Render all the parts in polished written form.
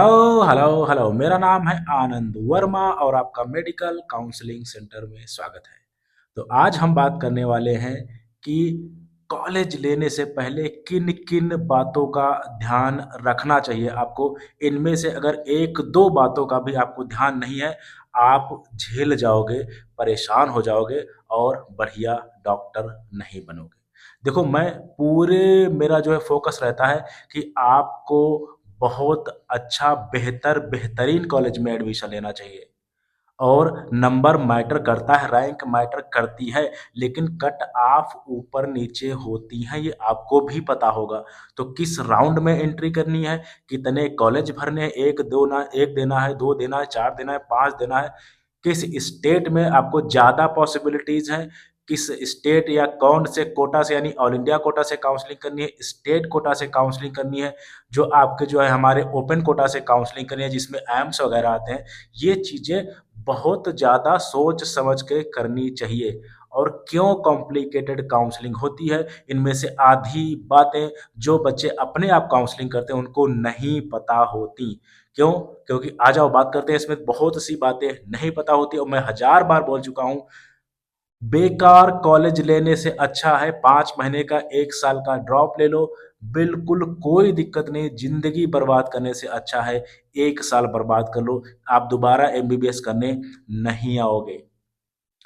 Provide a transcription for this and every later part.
Hello hello hello, मेरा नाम है आनंद वर्मा और आपका मेडिकल काउंसलिंग सेंटर में स्वागत है। तो आज हम बात करने वाले हैं कि कॉलेज लेने से पहले किन किन बातों का ध्यान रखना चाहिए आपको। इनमें से अगर एक दो बातों का भी आपको ध्यान नहीं है, आप झेल जाओगे, परेशान हो जाओगे और बढ़िया डॉक्टर नहीं बनोगे। देखो, मैं पूरे मेरा जो है फोकस रहता है कि आपको बहुत अच्छा बेहतरीन कॉलेज में एडमिशन लेना चाहिए। और नंबर मैटर करता है, रैंक मैटर करती है, लेकिन कट ऑफ ऊपर नीचे होती हैं, ये आपको भी पता होगा। तो किस राउंड में एंट्री करनी है, कितने कॉलेज भरने हैं, एक देना है, दो देना है, चार देना है, पांच देना है, किस स्टेट में आपको ज़्यादा पॉसिबिलिटीज़ हैं, किस स्टेट या कौन से कोटा से, यानी ऑल इंडिया कोटा से काउंसलिंग करनी है, स्टेट कोटा से काउंसलिंग करनी है, जो आपके जो है हमारे ओपन कोटा से काउंसलिंग करनी है जिसमें एम्स वगैरह आते हैं। ये चीज़ें बहुत ज़्यादा सोच समझ के करनी चाहिए। और क्यों कॉम्प्लिकेटेड काउंसलिंग होती है, इनमें से आधी बातें जो बच्चे अपने आप काउंसलिंग करते हैं उनको नहीं पता होती। क्यों? क्योंकि आ जाओ बात करते हैं, इसमें बहुत सी बातें नहीं पता होती और मैं हजार बार बोल चुका हूँ। बेकार कॉलेज लेने से अच्छा है 5 महीने का 1 साल का ड्रॉप ले लो, बिल्कुल कोई दिक्कत नहीं। ज़िंदगी बर्बाद करने से अच्छा है 1 साल बर्बाद कर लो, आप दोबारा एमबीबीएस करने नहीं आओगे।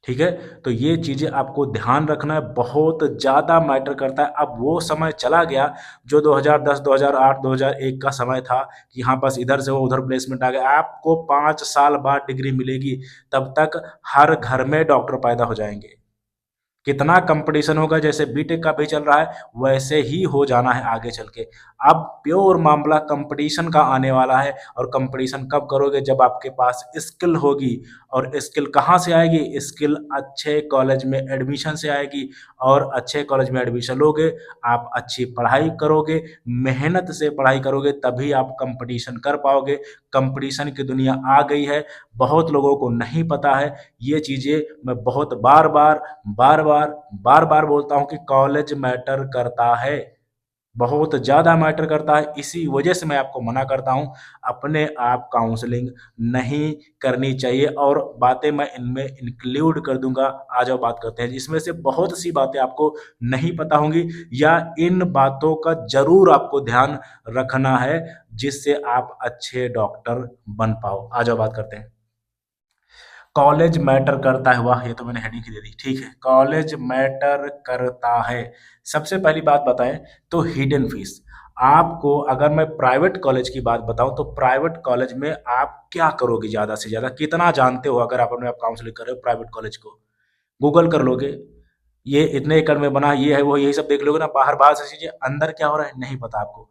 ठीक है? तो ये चीज़ें आपको ध्यान रखना है, बहुत ज़्यादा मैटर करता है। अब वो समय चला गया जो 2010, 2008, 2001 का समय था कि हाँ, बस इधर से वो उधर प्लेसमेंट आ गया। आपको 5 साल बाद डिग्री मिलेगी, तब तक हर घर में डॉक्टर पैदा हो जाएँगे। कितना कंपटीशन होगा, जैसे बीटेक का भी चल रहा है वैसे ही हो जाना है आगे चल के। अब प्योर मामला कंपटीशन का आने वाला है, और कंपटीशन कब करोगे, जब आपके पास स्किल होगी। और स्किल कहाँ से आएगी? स्किल अच्छे कॉलेज में एडमिशन से आएगी। और अच्छे कॉलेज में एडमिशन लोगे, आप अच्छी पढ़ाई करोगे, मेहनत से पढ़ाई करोगे, तभी आप कंपटीशन कर पाओगे। कंपटीशन की दुनिया आ गई है, बहुत लोगों को नहीं पता है। ये चीज़ें मैं बहुत बार-बार बोलता हूँ कि कॉलेज मैटर करता है, बहुत ज़्यादा मैटर करता है। इसी वजह से मैं आपको मना करता हूँ, अपने आप काउंसलिंग नहीं करनी चाहिए, और बातें मैं इनमें इंक्लूड कर दूँगा। आ जाओ बात करते हैं। इसमें से बहुत सी बातें आपको नहीं पता होंगी, या इन बातों का ज़रूर आपको ध्यान रखना है, जिससे आप अच्छे डॉक्टर बन पाओ। आ जाओ बात करते हैं। कॉलेज मैटर करता है, वाह! ये तो मैंने हेडिंग ही दे दी। ठीक है, कॉलेज मैटर करता है। सबसे पहली बात बताएँ तो हिडन फीस। आपको अगर मैं प्राइवेट कॉलेज की बात बताऊँ तो प्राइवेट कॉलेज में आप क्या करोगे ज़्यादा से ज़्यादा? कितना जानते हो अगर आप अपने आप काउंसलिंग कर रहे हो प्राइवेट कॉलेज को? गूगल कर लोगे, ये इतने एकड़ में बना, ये है, वो यही सब देख लोगे ना, बाहर-बाहर से चीज़ें, अंदर क्या हो रहा है नहीं पता आपको।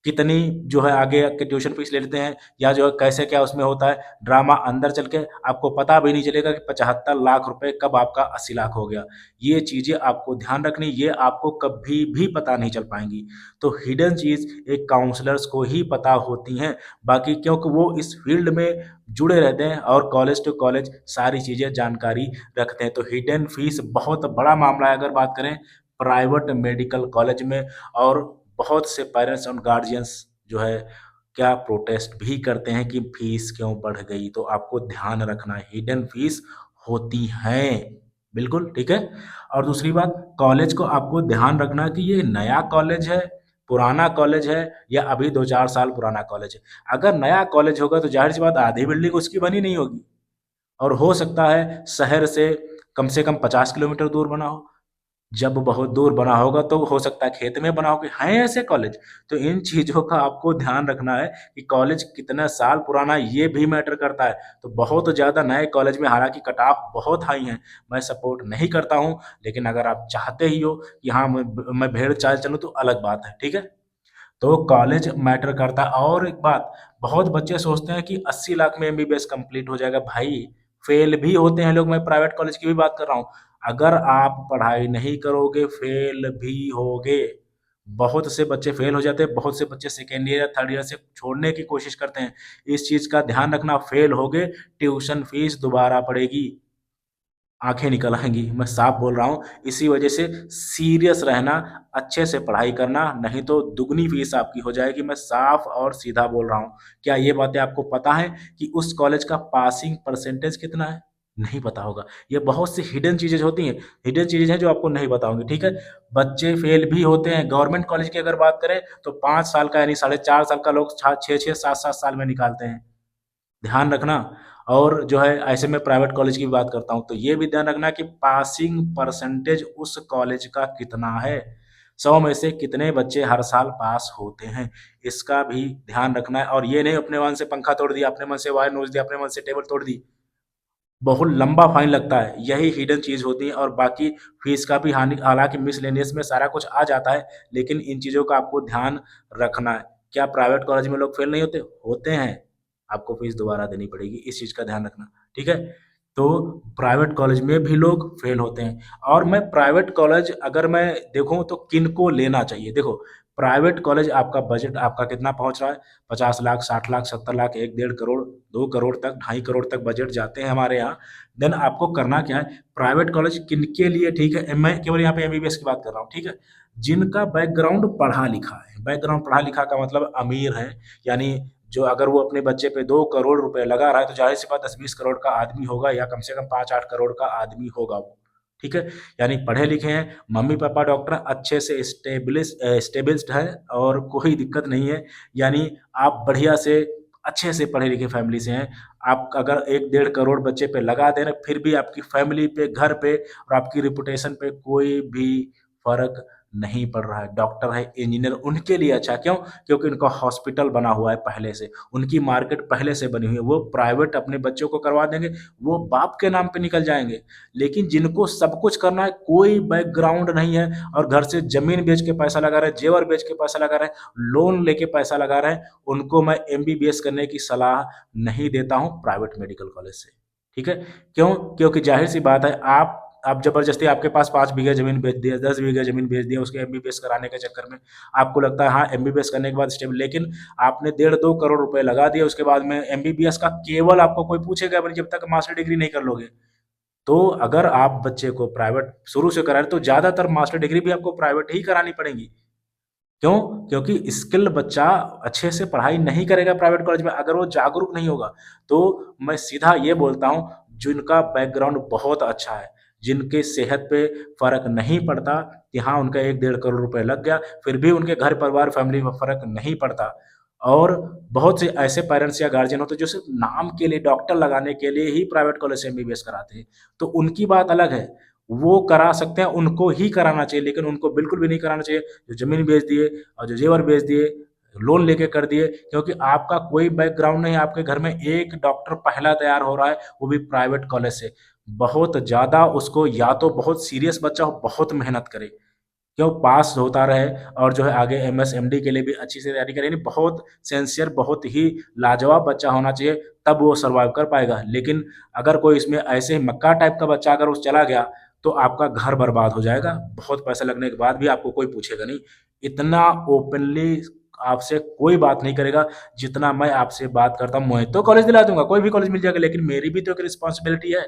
कितनी जो है आगे के ट्यूशन फीस ले लेते हैं, या जो है कैसे क्या उसमें होता है ड्रामा, अंदर चल के आपको पता भी नहीं चलेगा कि 75 लाख रुपए कब आपका 80 लाख हो गया। ये चीज़ें आपको ध्यान रखनी, ये आपको कभी भी पता नहीं चल पाएँगी। तो हिडन चीज़ एक काउंसलर्स को ही पता होती हैं, बाकी क्योंकि वो इस फील्ड में जुड़े रहते हैं और कॉलेज टू कॉलेज सारी चीज़ें जानकारी रखते हैं। तो हिडन फीस बहुत बड़ा मामला है अगर बात करें प्राइवेट मेडिकल कॉलेज में। और बहुत से पेरेंट्स और गार्जियंस जो है क्या प्रोटेस्ट भी करते हैं कि फीस क्यों बढ़ गई, तो आपको ध्यान रखना है हिडन फीस होती हैं। बिल्कुल ठीक है। और दूसरी बात, कॉलेज को आपको ध्यान रखना है कि ये नया कॉलेज है, पुराना कॉलेज है, या अभी 2-4 साल पुराना कॉलेज है। अगर नया कॉलेज होगा तो ज़ाहिर सी बात आधी बिल्डिंग उसकी बनी नहीं होगी, और हो सकता है शहर से कम 50 किलोमीटर दूर बना हो। जब बहुत दूर बना होगा तो हो सकता है खेत में बना हो, कि हैं ऐसे कॉलेज। तो इन चीज़ों का आपको ध्यान रखना है कि कॉलेज कितना साल पुराना है, ये भी मैटर करता है। तो बहुत ज़्यादा नए कॉलेज में हालाँकि कट ऑफ बहुत हाई हैं, मैं सपोर्ट नहीं करता हूँ, लेकिन अगर आप चाहते ही हो कि हाँ, मैं भेड़ चाल चलूँ तो अलग बात है, ठीक है? तो कॉलेज मैटर करता है। और एक बात, बहुत बच्चे सोचते हैं कि 80 लाख में एमबीबीएस कंप्लीट हो जाएगा। भाई, फेल भी होते हैं लोग, मैं प्राइवेट कॉलेज की भी बात कर रहा हूँ। अगर आप पढ़ाई नहीं करोगे फेल भी होगे। बहुत से बच्चे फेल हो जाते हैं, बहुत से बच्चे सेकेंड ईयर या थर्ड ईयर से छोड़ने की कोशिश करते हैं। इस चीज़ का ध्यान रखना, फेल होगे ट्यूशन फीस दोबारा पड़ेगी। आंखें निकल आएंगी, मैं साफ बोल रहा हूँ। इसी वजह से सीरियस रहना, अच्छे से पढ़ाई करना, नहीं तो दुगनी फीस आपकी हो जाएगी। मैं साफ और सीधा बोल रहा हूँ। क्या ये बातें आपको पता है कि उस कॉलेज का पासिंग परसेंटेज कितना है? नहीं पता होगा। ये बहुत सी हिडन चीजें होती हैं, हिडन चीजें हैं जो आपको नहीं पता होंगी, ठीक है। बच्चे फेल भी होते हैं। गवर्नमेंट कॉलेज की अगर बात करें तो 5 साल का यानी 4.5 साल का लोग 6-6, 7-7 साल में निकालते हैं। ध्यान रखना। और जो है ऐसे में प्राइवेट कॉलेज की भी बात करता हूँ तो ये भी ध्यान रखना कि पासिंग परसेंटेज उस कॉलेज का कितना है, 100 में से कितने बच्चे हर साल पास होते हैं, इसका भी ध्यान रखना है। और ये नहीं अपने मन से पंखा तोड़ दिया, अपने मन से वायर नोच दिया, अपने मन से टेबल तोड़ दी, बहुत लंबा फाइन लगता है। यही हिडन चीज होती है। और बाकी फीस का भी हानि, हालांकि मिसलेनियस में सारा कुछ आ जाता है, लेकिन इन चीजों का आपको ध्यान रखना है। क्या प्राइवेट कॉलेज में लोग फेल नहीं होते? होते हैं। आपको फीस दोबारा देनी पड़ेगी, इस चीज का ध्यान रखना, ठीक है। तो प्राइवेट कॉलेज में भी लोग फेल होते हैं। और मैं प्राइवेट कॉलेज अगर मैं देखूं तो किनको लेना चाहिए, देखो प्राइवेट कॉलेज आपका बजट आपका कितना पहुंच रहा है, 50 लाख, 60 लाख, 70 लाख, 1-1.5 करोड़, 2 करोड़ तक, 2.5 करोड़ तक बजट जाते हैं हमारे यहाँ। देन आपको करना क्या है, प्राइवेट कॉलेज किनके लिए ठीक है, मैं केवल यहाँ पे एमबीबीएस की बात कर रहा हूँ, ठीक है। जिनका बैकग्राउंड पढ़ा लिखा है, बैकग्राउंड पढ़ा लिखा का मतलब अमीर है, यानी जो अगर वो अपने बच्चे पे 2 करोड़ रुपए लगा रहा है तो जाहिर सी बात 10-20 करोड़ का आदमी होगा, या कम से कम 5-8 करोड़ का आदमी होगा वो, ठीक है। यानी पढ़े लिखे हैं, मम्मी पापा डॉक्टर हैं, अच्छे से स्टेबिलिस्ट है और कोई दिक्कत नहीं है। यानी आप बढ़िया से अच्छे से पढ़े लिखे फैमिली से हैं। आप अगर 1-1.5 करोड़ बच्चे पे लगा दे रहे हैं, फिर भी आपकी फैमिली पे, घर पे और आपकी रिपुटेशन पे कोई भी फर्क नहीं पड़ रहा है। डॉक्टर है, इंजीनियर, उनके लिए अच्छा क्यों? क्योंकि उनका हॉस्पिटल बना हुआ है पहले से, उनकी मार्केट पहले से बनी हुई है। वो प्राइवेट अपने बच्चों को करवा देंगे, वो बाप के नाम पे निकल जाएंगे। लेकिन जिनको सब कुछ करना है, कोई बैकग्राउंड नहीं है और घर से जमीन बेच के पैसा लगा रहे हैं, जेवर बेच के पैसा लगा रहे हैं, लोन लेके पैसा लगा रहे हैं, उनको मैं एमबीबीएस करने की सलाह नहीं देता हूं प्राइवेट मेडिकल कॉलेज से, ठीक है। क्यों? क्योंकि जाहिर सी बात है, आप जबरदस्ती, आपके पास 5 बीघा जमीन बेच दिया, 10 बीघा जमीन बेच दिया उसके एमबीबीएस कराने के चक्कर में, आपको लगता है हाँ एमबीबीएस करने के बाद स्टेबल, लेकिन आपने 1.5-2 करोड़ रुपए लगा दिया, उसके बाद में एमबीबीएस का केवल आपको कोई पूछेगा भी नहीं जब तक मास्टर डिग्री नहीं कर लोगे। तो अगर आप बच्चे को प्राइवेट शुरू से करा रहे तो ज्यादातर मास्टर डिग्री भी आपको प्राइवेट ही करानी पड़ेगी। क्यों? क्योंकि स्किल्ड बच्चा अच्छे से पढ़ाई नहीं करेगा प्राइवेट कॉलेज में, अगर वो जागरूक नहीं होगा। तो मैं सीधा ये बोलता हूँ, जिनका बैकग्राउंड बहुत अच्छा है, जिनके सेहत पे फर्क नहीं पड़ता कि हाँ उनका 1-1.5 करोड़ रुपए लग गया, फिर भी उनके घर परिवार फैमिली में फर्क नहीं पड़ता। और बहुत से ऐसे पेरेंट्स या गार्जियन होते हैं जो सिर्फ नाम के लिए, डॉक्टर लगाने के लिए ही प्राइवेट कॉलेज से एमबीबीएस कराते हैं, तो उनकी बात अलग है, वो करा सकते हैं, उनको ही कराना चाहिए, लेकिन उनको बिल्कुल भी नहीं कराना चाहिए जो जमीन बेच दिए और जो जेवर बेच दिए, लोन लेके कर दिए। क्योंकि आपका कोई बैकग्राउंड नहीं है, आपके घर में एक डॉक्टर पहला तैयार हो रहा है, वो भी प्राइवेट कॉलेज से, बहुत ज्यादा उसको या तो बहुत सीरियस बच्चा हो, बहुत मेहनत करे, क्यों पास होता रहे, और जो है आगे एमएस एमडी के लिए भी अच्छी से तैयारी करे, यानी बहुत सिंसियर, बहुत ही लाजवाब बच्चा होना चाहिए, तब वो सर्वाइव कर पाएगा। लेकिन अगर कोई इसमें ऐसे ही मक्का टाइप का बच्चा अगर उस चला गया तो आपका घर बर्बाद हो जाएगा, बहुत पैसा लगने के बाद भी आपको कोई पूछेगा नहीं। इतना ओपनली आपसे कोई बात नहीं करेगा जितना मैं आपसे बात करता हूँ। मैं तो कॉलेज दिला दूंगा, कोई भी कॉलेज मिल जाएगा, लेकिन मेरी भी तो एक रिस्पॉन्सिबिलिटी है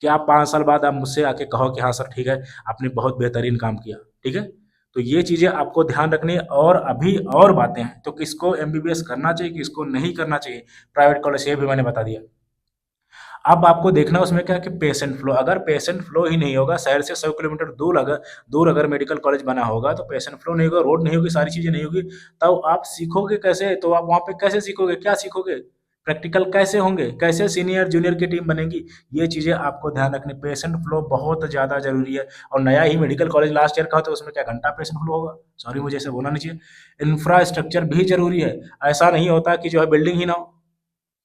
कि आप 5 साल बाद आप मुझसे आके कहो कि हाँ सर ठीक है, आपने बहुत बेहतरीन काम किया, ठीक है। तो ये चीजें आपको ध्यान रखनी है। और अभी और बातें हैं, तो किसको एमबीबीएस करना चाहिए, किसको नहीं करना चाहिए प्राइवेट कॉलेज से, ये भी मैंने बता दिया। अब आपको देखना है उसमें क्या है कि पेशेंट फ्लो, अगर पेशेंट फ्लो ही नहीं होगा, शहर से 100 किलोमीटर दूर अगर मेडिकल कॉलेज बना होगा तो पेशेंट फ्लो नहीं होगा, रोड नहीं होगी, सारी चीजें नहीं होगी, तब आप सीखोगे कैसे? तो आप वहां पे कैसे सीखोगे, क्या सीखोगे? प्रैक्टिकल कैसे होंगे, कैसे सीनियर जूनियर की टीम बनेगी? ये चीजें आपको ध्यान रखनी, पेशेंट फ्लो बहुत ज्यादा जरूरी है। और नया ही मेडिकल कॉलेज लास्ट ईयर का हो तो उसमें क्या घंटा पेशेंट फ्लो होगा? सॉरी, मुझे ऐसे बोलना नहीं चाहिए। इंफ्रास्ट्रक्चर भी जरूरी है। ऐसा नहीं होता कि जो है बिल्डिंग ही ना हो,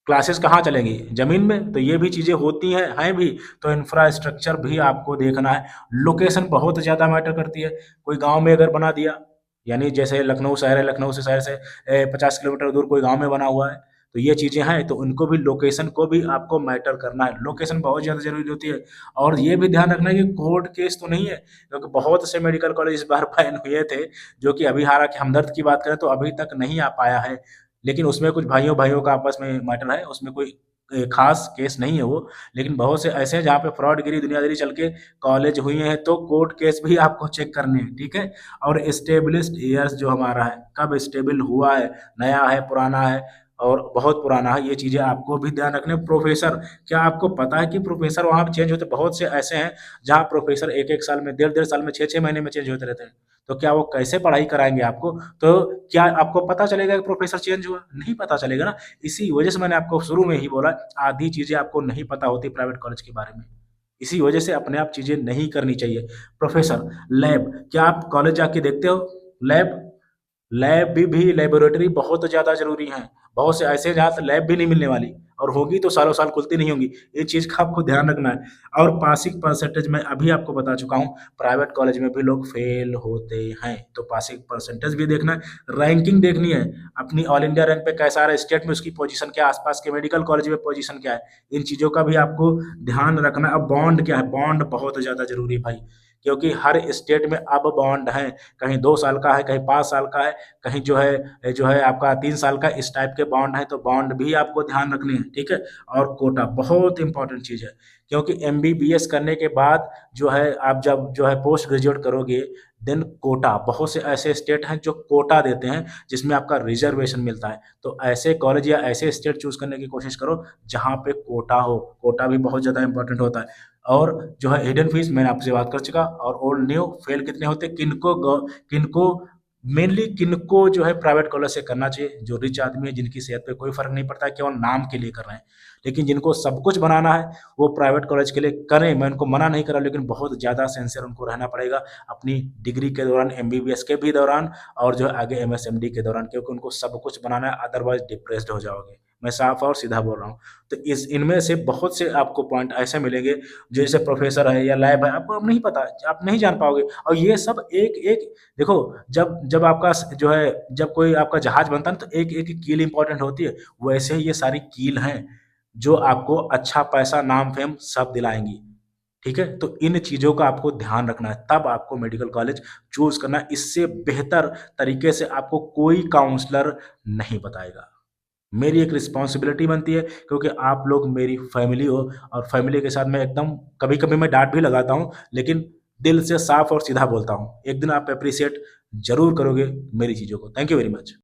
क्लासेस कहाँ चलेंगी? जमीन में। तो ये भी चीजें होती हैं भी। तो इंफ्रास्ट्रक्चर भी आपको देखना है। लोकेशन बहुत ज्यादा मैटर करती है। कोई गांव में अगर बना दिया, यानी जैसे लखनऊ शहर है, लखनऊ से शहर से 50 किलोमीटर दूर कोई गांव में बना हुआ है, तो ये चीजें हैं, तो उनको भी, लोकेशन को भी आपको मैटर करना है। लोकेशन बहुत ज्यादा जरूरी होती है। और ये भी ध्यान रखना है कि कोर्ट केस तो नहीं है, क्योंकि बहुत से मेडिकल कॉलेज इस बार बैन हुए थे, जो कि अभी, हालांकि हमदर्द की बात करें तो अभी तक नहीं आ पाया है, लेकिन उसमें कुछ भाइयों भाइयों का आपस में मैटर है, उसमें कोई खास केस नहीं है वो, लेकिन बहुत से ऐसे हैं जहाँ पे फ्रॉडगिरी दुनियादारी चल के कॉलेज हुई हैं, तो कोर्ट केस भी आपको चेक करने हैं, ठीक है। और एस्टेब्लिश्ड ईयर्स जो हमारा है, कब स्टेबल हुआ है, नया है, पुराना है और बहुत पुराना है, ये चीज़ें आपको भी ध्यान रखने। प्रोफेसर, क्या आपको पता है कि प्रोफेसर वहाँ पे चेंज होते, बहुत से ऐसे हैं जहाँ प्रोफेसर एक एक साल में, डेढ़ डेढ़ साल में, छः छः महीने में चेंज होते रहते हैं। तो क्या वो कैसे पढ़ाई कराएंगे आपको? तो क्या आपको पता चलेगा कि प्रोफेसर चेंज हुआ? नहीं पता चलेगा ना। इसी वजह से मैंने आपको शुरू में ही बोला, आधी चीज़ें आपको नहीं पता होती प्राइवेट कॉलेज के बारे में। इसी वजह से अपने आप चीज़ें नहीं करनी चाहिए। प्रोफेसर, लैब, क्या आप कॉलेज जाके देखते हो लैब? लैब भी लेबोरेटरी बहुत ज़्यादा ज़रूरी हैं। बहुत से ऐसे हैं जहाँ से लैब भी नहीं मिलने वाली, और होगी तो सालों साल खुलती नहीं होंगी। ये चीज़ का आपको ध्यान रखना है। और पासिंग परसेंटेज मैं अभी आपको बता चुका हूँ, प्राइवेट कॉलेज में भी लोग फेल होते हैं, तो पासिंग परसेंटेज भी देखना है, रैंकिंग देखनी है, अपनी ऑल इंडिया रैंक पे कैसा आ रहा है, स्टेट में उसकी पोजीशन क्या है, आसपास के मेडिकल कॉलेज में पोजीशन क्या है, इन चीज़ों का भी आपको ध्यान रखना है। अब बॉन्ड क्या है? बॉन्ड बहुत ज़्यादा ज़रूरी है भाई, क्योंकि हर स्टेट में अब बॉन्ड है, कहीं 2 साल का है, कहीं 5 साल का है, कहीं जो है आपका 3 साल का, इस टाइप के बॉन्ड है, तो बॉन्ड भी आपको ध्यान रखने हैं, ठीक है। और कोटा बहुत इंपॉर्टेंट चीज़ है, क्योंकि एमबीबीएस करने के बाद जो है आप जब जो है पोस्ट ग्रेजुएट करोगे, देन कोटा, बहुत से ऐसे स्टेट हैं जो कोटा देते हैं जिसमें आपका रिजर्वेशन मिलता है। तो ऐसे कॉलेज या ऐसे स्टेट चूज करने की कोशिश करो जहाँ पे कोटा हो, कोटा भी बहुत ज़्यादा इंपॉर्टेंट होता है। और जो है हिडन फीस मैंने आपसे बात कर चुका, और ओल्ड न्यू फेल कितने होते हैं, किनको मेनली किनको जो है प्राइवेट कॉलेज से करना चाहिए, जो रिच आदमी है, जिनकी सेहत पे कोई फर्क नहीं पड़ता है, केवल नाम के लिए कर रहे हैं। लेकिन जिनको सब कुछ बनाना है वो प्राइवेट कॉलेज के लिए करें, मैं उनको मना नहीं कर रहा, लेकिन बहुत ज़्यादा सिंसियर उनको रहना पड़ेगा अपनी डिग्री के दौरान, एमबीबीएस के भी दौरान, और जो है आगे एमएसएमडी के दौरान, क्योंकि उनको सब कुछ बनाना है, अदरवाइज डिप्रेस्ड हो जाओगे। मैं साफ और सीधा बोल रहा हूँ। तो इस इनमें से बहुत से आपको पॉइंट ऐसे मिलेंगे, जैसे प्रोफेसर है या लैब है, आपको अब नहीं पता, आप नहीं जान पाओगे। और ये सब एक एक, देखो, जब जब आपका जो है, जब कोई आपका जहाज बनता है ना, तो एक एक कील इंपॉर्टेंट होती है, वैसे ही ये सारी कील हैं जो आपको अच्छा पैसा, नाम, फेम सब दिलाएंगी, ठीक है। तो इन चीज़ों का आपको ध्यान रखना है, तब आपको मेडिकल कॉलेज चूज करना है। इससे बेहतर तरीके से आपको कोई काउंसलर नहीं बताएगा। मेरी एक रिस्पॉन्सिबिलिटी बनती है, क्योंकि आप लोग मेरी फैमिली हो, और फैमिली के साथ मैं एकदम, कभी कभी मैं डांट भी लगाता हूँ, लेकिन दिल से साफ और सीधा बोलता हूँ। एक दिन आप अप्रिशिएट जरूर करोगे मेरी चीज़ों को। Thank you very much.